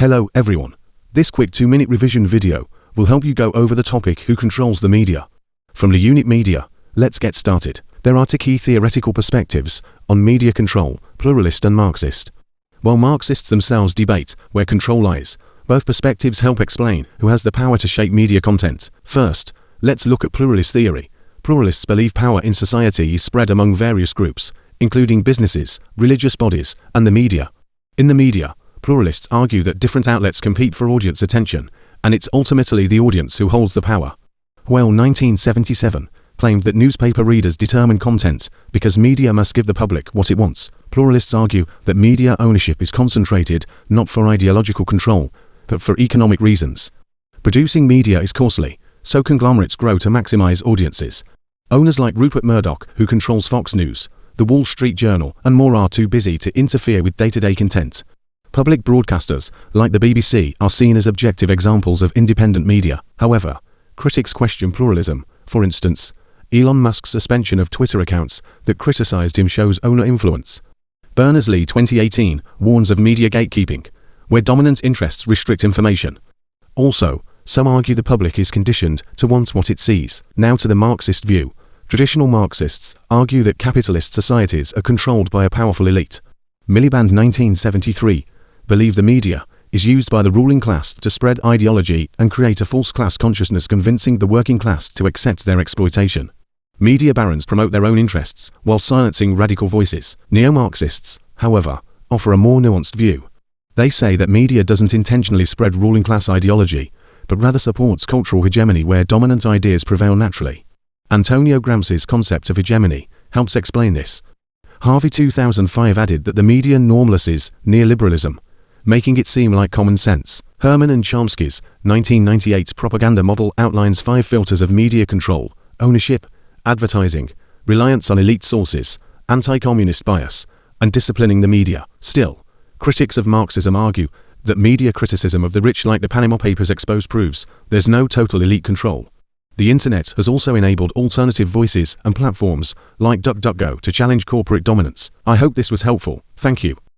Hello everyone. This quick 2-minute revision video will help you go over the topic who controls the media. From the unit media, let's get started. There are two key theoretical perspectives on media control, pluralist and Marxist. While Marxists themselves debate where control lies, both perspectives help explain who has the power to shape media content. First, let's look at pluralist theory. Pluralists believe power in society is spread among various groups, including businesses, religious bodies, and the media. In the media, pluralists argue that different outlets compete for audience attention, and it's ultimately the audience who holds the power. Well, 1977 claimed that newspaper readers determine content because media must give the public what it wants. Pluralists argue that media ownership is concentrated not for ideological control, but for economic reasons. Producing media is costly, so conglomerates grow to maximize audiences. Owners like Rupert Murdoch, who controls Fox News, The Wall Street Journal, and more are too busy to interfere with day-to-day content. Public broadcasters, like the BBC, are seen as objective examples of independent media. However, critics question pluralism. For instance, Elon Musk's suspension of Twitter accounts that criticized him shows owner influence. Berners-Lee 2018 warns of media gatekeeping, where dominant interests restrict information. Also, some argue the public is conditioned to want what it sees. Now to the Marxist view. Traditional Marxists argue that capitalist societies are controlled by a powerful elite. Miliband 1973 believe the media is used by the ruling class to spread ideology and create a false class consciousness, convincing the working class to accept their exploitation. Media barons promote their own interests while silencing radical voices. Neo-Marxists, however, offer a more nuanced view. They say that media doesn't intentionally spread ruling class ideology, but rather supports cultural hegemony where dominant ideas prevail naturally. Antonio Gramsci's concept of hegemony helps explain this. Harvey 2005 added that the media normalizes neoliberalism, making it seem like common sense. Herman and Chomsky's 1998 propaganda model outlines 5 filters of media control: ownership, advertising, reliance on elite sources, anti-communist bias, and disciplining the media. Still, critics of Marxism argue that media criticism of the rich, like the Panama Papers expose, proves there's no total elite control. The internet has also enabled alternative voices and platforms like DuckDuckGo to challenge corporate dominance. I hope this was helpful. Thank you.